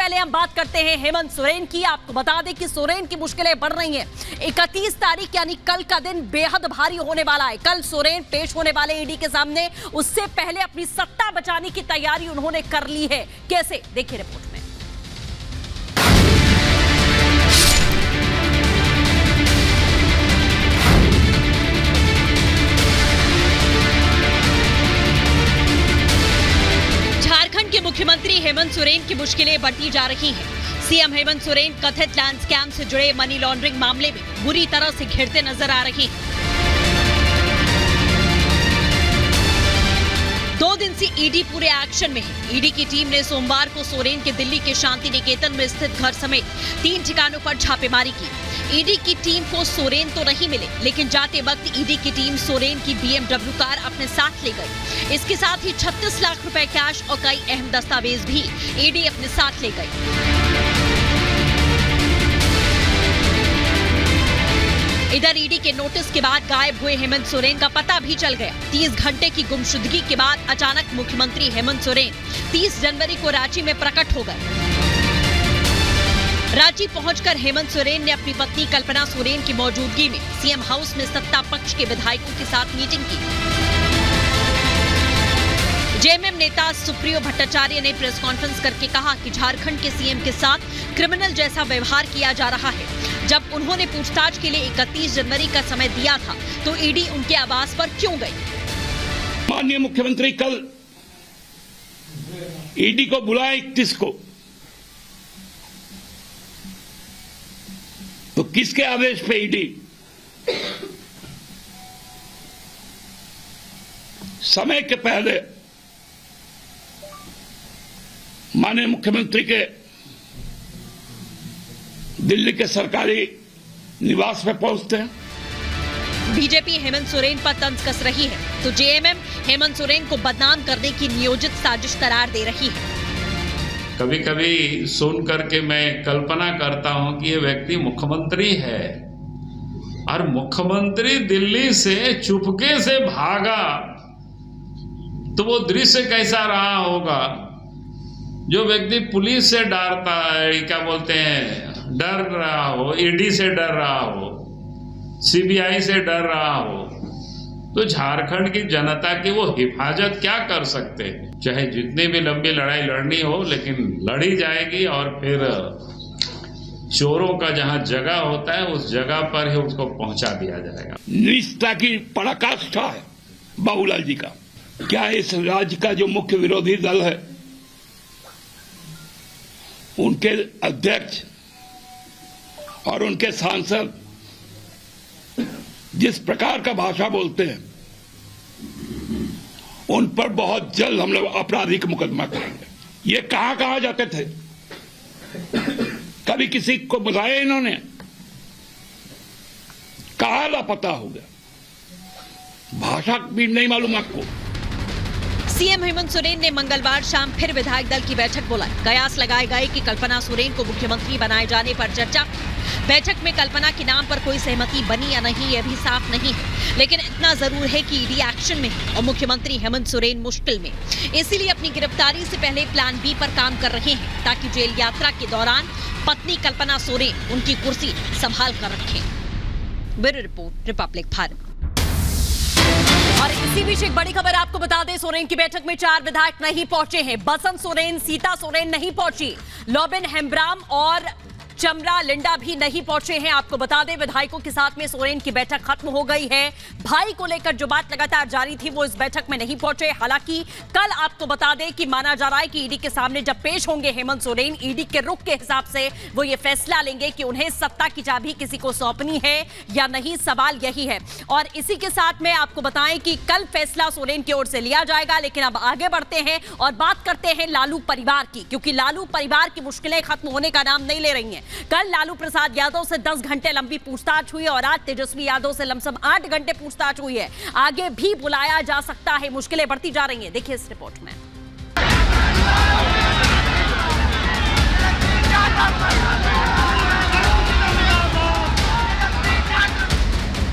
पहले हम बात करते हैं हेमंत सोरेन की। आपको बता दें कि सोरेन की मुश्किलें बढ़ रही हैं। 31 तारीख यानी कल का दिन बेहद भारी होने वाला है। कल सोरेन पेश होने वाले ईडी के सामने। उससे पहले अपनी सत्ता बचाने की तैयारी उन्होंने कर ली है। कैसे, देखिए रिपोर्ट में। झारखंड के मुख्यमंत्री हेमंत सोरेन की मुश्किलें बढ़ती जा रही हैं। सीएम हेमंत सोरेन कथित लैंड स्कैम से जुड़े मनी लॉन्ड्रिंग मामले में बुरी तरह से घिरते नजर आ रहे हैं। 2 दिन से ईडी पूरे एक्शन में है। ईडी की टीम ने सोमवार को सोरेन के दिल्ली के शांति निकेतन में स्थित घर समेत 3 ठिकानों पर छापेमारी की। ईडी की टीम को सोरेन तो नहीं मिले, लेकिन जाते वक्त ईडी की टीम सोरेन की BMW कार अपने साथ ले गई। इसके साथ ही 36 लाख रुपए कैश और कई अहम दस्तावेज भी ईडी अपने साथ ले गई। इधर ईडी के नोटिस के बाद गायब हुए हेमंत सोरेन का पता भी चल गया। 30 घंटे की गुमशुदगी के बाद अचानक मुख्यमंत्री हेमंत सोरेन 30 जनवरी को रांची में प्रकट हो गए। रांची पहुंचकर हेमंत सोरेन ने अपनी पत्नी कल्पना सोरेन की मौजूदगी में सीएम हाउस में सत्ता पक्ष के विधायकों के साथ मीटिंग की। जेएमएम नेता सुप्रियो भट्टाचार्य ने प्रेस कॉन्फ्रेंस करके कहा कि झारखंड के सीएम के साथ क्रिमिनल जैसा व्यवहार किया जा रहा है। जब उन्होंने पूछताछ के लिए 31 जनवरी का समय दिया था, तो ईडी उनके आवास पर क्यों गई? माननीय मुख्यमंत्री कल ईडी को बुलाए 31 को, तो किसके आदेश पे ईडी समय के पहले माननीय मुख्यमंत्री के दिल्ली के सरकारी निवास पे पहुंचते हैं? बीजेपी हेमंत सोरेन पर तंज कस रही है, तो जेएमएम हेमंत सोरेन को बदनाम करने की नियोजित साजिश करार दे रही है। कभी कभी सुन करके मैं कल्पना करता हूं कि ये व्यक्ति मुख्यमंत्री है और मुख्यमंत्री दिल्ली से चुपके से भागा, तो वो दृश्य कैसा रहा होगा। जो व्यक्ति पुलिस से डरता है, क्या बोलते हैं, डर रहा हो, ईडी से डर रहा हो, सीबीआई से डर रहा हो, तो झारखंड की जनता की वो हिफाजत क्या कर सकते हैं। चाहे जितनी भी लंबी लड़ाई लड़नी हो, लेकिन लड़ी जाएगी और फिर चोरों का जहां जगह होता है उस जगह पर ही उसको पहुंचा दिया जाएगा। निष्ठा की पराकाष्ठा है बाबूलाल जी का। क्या इस राज्य का जो मुख्य विरोधी दल है, उनके अध्यक्ष और उनके सांसद जिस प्रकार का भाषा बोलते हैं, उन पर बहुत जल्द हम लोग आपराधिक मुकदमा करेंगे। ये कहां जाते थे? कभी किसी को बताया इन्होंने? कहां लापता हो गया? भाषा भी नहीं मालूम आपको? सीएम हेमंत सोरेन ने मंगलवार शाम फिर विधायक दल की बैठक बुलाई। कयास लगाए गए कि कल्पना सोरेन को मुख्यमंत्री बनाए जाने पर चर्चा। बैठक में कल्पना के नाम पर कोई सहमति बनी या नहीं, यह भी साफ नहीं है, लेकिन इतना जरूर है कि ईडी एक्शन में है और मुख्यमंत्री हेमंत सोरेन मुश्किल में। इसीलिए अपनी गिरफ्तारी से पहले प्लान बी पर काम कर रहे हैं, ताकि जेल यात्रा के दौरान पत्नी कल्पना सोरेन उनकी कुर्सी संभाल कर रखें। Bureau report, Republic Bharat. और इसी बीच एक बड़ी खबर आपको बता दें, सोरेन की बैठक में 4 विधायक नहीं पहुंचे हैं। बसंत सोरेन, सीता सोरेन नहीं पहुंची, लॉबिन हेम्ब्राम और चमरा लिंडा भी नहीं पहुंचे हैं। आपको बता दें, विधायकों के साथ में सोरेन की बैठक खत्म हो गई है। भाई को लेकर जो बात लगातार जारी थी, वो इस बैठक में नहीं पहुंचे। हालांकि कल आपको बता दें कि माना जा रहा है कि ईडी के सामने जब पेश होंगे हेमंत सोरेन, ईडी के रुख के हिसाब से वो ये फैसला लेंगे कि उन्हें सत्ता की चाबी किसी को सौंपनी है या नहीं। सवाल यही है। और इसी के साथ में आपको बताएं कि कल फैसला सोरेन की ओर से लिया जाएगा। लेकिन अब आगे बढ़ते हैं और बात करते हैं लालू परिवार की, क्योंकि लालू परिवार की मुश्किलें खत्म होने का नाम नहीं ले रही हैं। कल लालू प्रसाद यादव से 10 घंटे लंबी पूछताछ हुई और आज तेजस्वी यादव से लमसम 8 घंटे पूछताछ हुई है। आगे भी बुलाया जा सकता है। मुश्किलें बढ़ती जा रही हैं। देखिए इस रिपोर्ट में।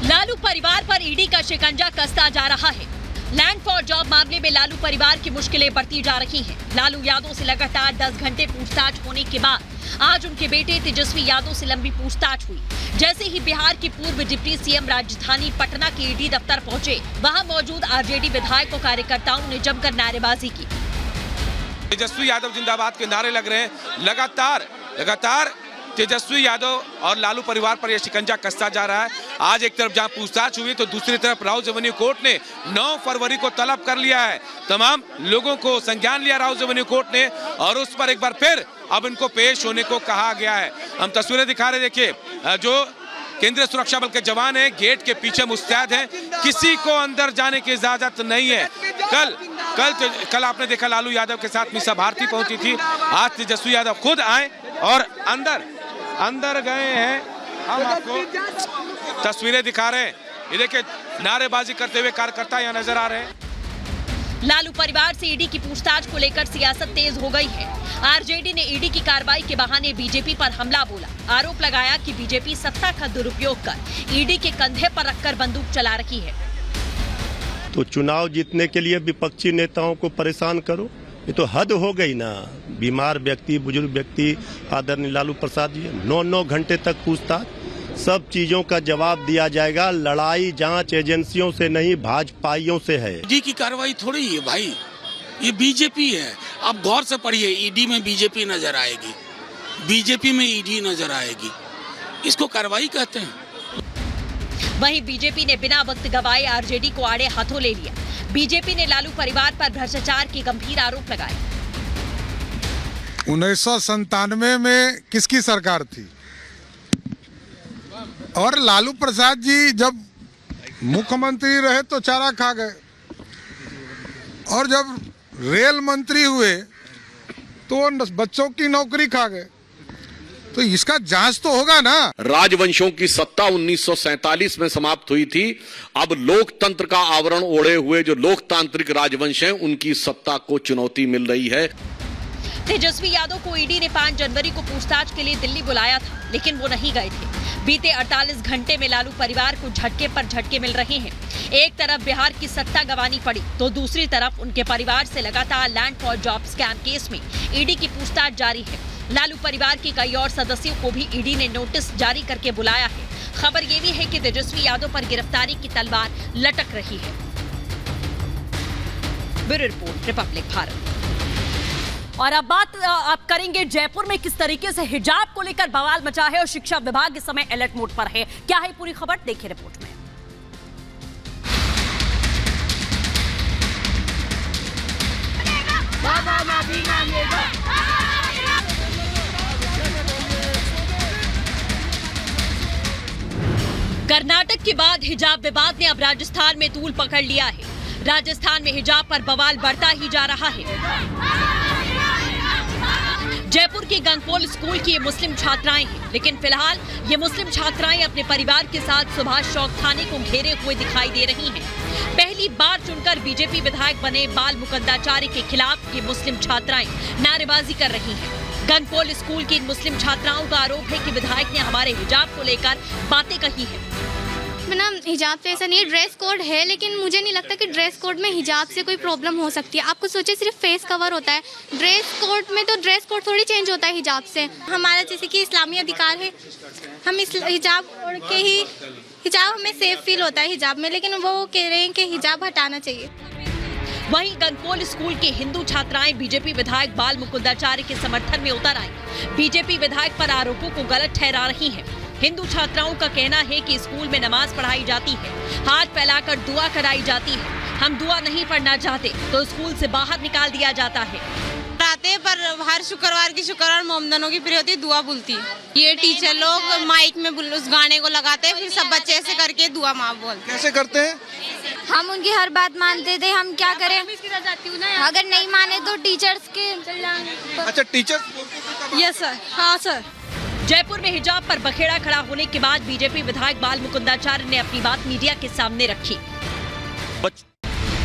लालू परिवार पर ईडी का शिकंजा कसता जा रहा है। लैंड फॉर जॉब मामले में लालू परिवार की मुश्किलें बढ़ती जा रही हैं। लालू यादव से लगातार 10 घंटे पूछताछ होने के बाद आज उनके बेटे तेजस्वी यादव से लंबी पूछताछ हुई। जैसे ही बिहार के पूर्व डिप्टी सीएम राजधानी पटना के ईडी दफ्तर पहुंचे, वहां मौजूद आरजेडी विधायक और कार्यकर्ताओं ने जमकर नारेबाजी की। तेजस्वी यादव जिंदाबाद के नारे लग रहे हैं। लगातार तेजस्वी यादव और लालू परिवार पर यह शिकंजा कसता जा रहा है। आज एक तरफ जहां पूछताछ हुई तो दूसरी तरफ राउज एवेन्यू कोर्ट ने 9 फरवरी को तलब कर लिया है। तमाम लोगों को संज्ञान लिया राउज एवेन्यू कोर्ट ने और उस पर एक बार फिर अब इनको पेश होने को कहा गया है। हम तस्वीरें दिखा रहे, देखिए जो केंद्रीय सुरक्षा बल के जवान हैं गेट के पीछे मुस्तैद हैं, किसी को अंदर जाने की इजाजत नहीं है। कल आपने देखा लालू यादव के साथ मीसा भारती पहुंची थी, आज तेजस्वी यादव खुद आए और अंदर गए हैं। हम आपको तस्वीरें दिखा रहे हैं, ये देखिए नारेबाजी करते हुए कार्यकर्ता यहाँ नजर आ रहे हैं। लालू परिवार से ईडी की पूछताछ को लेकर सियासत तेज हो गई है। आरजेडी ने ईडी की कार्रवाई के बहाने बीजेपी पर हमला बोला। आरोप लगाया कि बीजेपी सत्ता का दुरुपयोग कर ईडी के कंधे पर रखकर बंदूक चला रही है। तो चुनाव जीतने के लिए विपक्षी नेताओं को परेशान करो, ये तो हद हो गई ना। बीमार व्यक्ति, बुजुर्ग व्यक्ति आदरणीय लालू प्रसाद जी 9 घंटे तक पूछताछ, सब चीजों का जवाब दिया जाएगा। लड़ाई जांच एजेंसियों से नहीं, भाजपाइयों से है। ईडी की कार्रवाई थोड़ी है भाई, ये बीजेपी है। आप गौर से पढ़िए, ईडी में बीजेपी नजर आएगी, बीजेपी में ईडी नजर आएगी, इसको कार्रवाई कहते हैं। वहीं बीजेपी ने बिना वक्त गवाए आरजेडी को आड़े हाथों ले लिया। बीजेपी ने लालू परिवार पर भ्रष्टाचार के गंभीर आरोप लगाए। 1997 में किसकी सरकार थी और लालू प्रसाद जी जब मुख्यमंत्री रहे तो चारा खा गए और जब रेल मंत्री हुए तो बच्चों की नौकरी खा गए। तो इसका जांच तो होगा ना। राजवंशों की सत्ता 1947 में समाप्त हुई थी। अब लोकतंत्र का आवरण ओढ़े हुए जो लोकतांत्रिक राजवंश हैं, उनकी सत्ता को चुनौती मिल रही है। तेजस्वी यादव को ईडी ने 5 जनवरी को पूछताछ के लिए दिल्ली बुलाया था, लेकिन वो नहीं गए थे। बीते 48 घंटे में लालू परिवार को झटके पर झटके मिल रहे हैं। एक तरफ बिहार की सत्ता गंवानी पड़ी तो दूसरी तरफ उनके परिवार से लगातार land for job scam case में ईडी की पूछताछ जारी है। लालू परिवार के कई और सदस्यों को भी ईडी ने नोटिस जारी करके बुलाया है। खबर ये भी है कि तेजस्वी यादव पर गिरफ्तारी की तलवार लटक रही है। Bureau report, Republic Bharat. और अब बात आप करेंगे जयपुर में किस तरीके से हिजाब को लेकर बवाल मचा है और शिक्षा विभाग इस समय अलर्ट मोड पर है। क्या है पूरी खबर, देखिए रिपोर्ट में। कर्नाटक के बाद हिजाब विवाद ने अब राजस्थान में तूल पकड़ लिया है। राजस्थान में हिजाब पर बवाल बढ़ता ही जा रहा है। जयपुर के गंगपोल स्कूल की ये मुस्लिम छात्राएं हैं, लेकिन फिलहाल ये मुस्लिम छात्राएं अपने परिवार के साथ सुभाष चौक थाने को घेरे हुए दिखाई दे रही हैं। पहली बार चुनकर बीजेपी विधायक बने बाल मुकुंदाचार्य के खिलाफ ये मुस्लिम छात्राएं नारेबाजी कर रही हैं। गंगपोल स्कूल की इन मुस्लिम छात्राओं का आरोप है कि विधायक ने हमारे हिजाब को लेकर बातें कही है। ना हिजाब तो ऐसा नहीं है, ड्रेस कोड है, लेकिन मुझे नहीं लगता कि ड्रेस कोड में हिजाब से कोई प्रॉब्लम हो सकती है। आपको सोचिए सिर्फ फेस कवर होता है, ड्रेस कोड में तो ड्रेस कोड थोड़ी चेंज होता है हिजाब से। हमारा जैसे कि इस्लामी अधिकार है, हम इस हिजाब ओढ़ के ही, हिजाब हमें सेफ फील होता है हिजाब में, लेकिन वो कह रहे हैं कि हिजाब हटाना चाहिए। वहीं गंगपोल स्कूल की हिंदू छात्राएं बीजेपी विधायक बाल मुकुंदाचार्य के समर्थन में उतर आई। बीजेपी विधायक पर आरोपों को गलत ठहरा रही हैं। हिंदू छात्राओं का कहना है कि स्कूल में नमाज पढ़ाई जाती है, हाथ फैलाकर दुआ कराई जाती है। हम दुआ नहीं पढ़ना चाहते तो स्कूल से बाहर निकाल दिया जाता है। पर हर शुक्रवार की शुक्रवार मोमदनों की प्रिय होती है, दुआ बोलती है। ये टीचर लोग माइक में उस गाने को लगाते हैं, फिर सब बच्चे ऐसे करके दुआ माँ बोलते। कैसे करते हैं? हम उनकी हर बात मानते थे, हम क्या करें? अगर नहीं माने तो टीचर्स के। अच्छा, टीचर्स? यस सर, हाँ सर। जयपुर में हिजाब पर बखेड़ा खड़ा होने के बाद बीजेपी विधायक बाल मुकुंदाचार्य ने अपनी बात मीडिया के सामने रखी।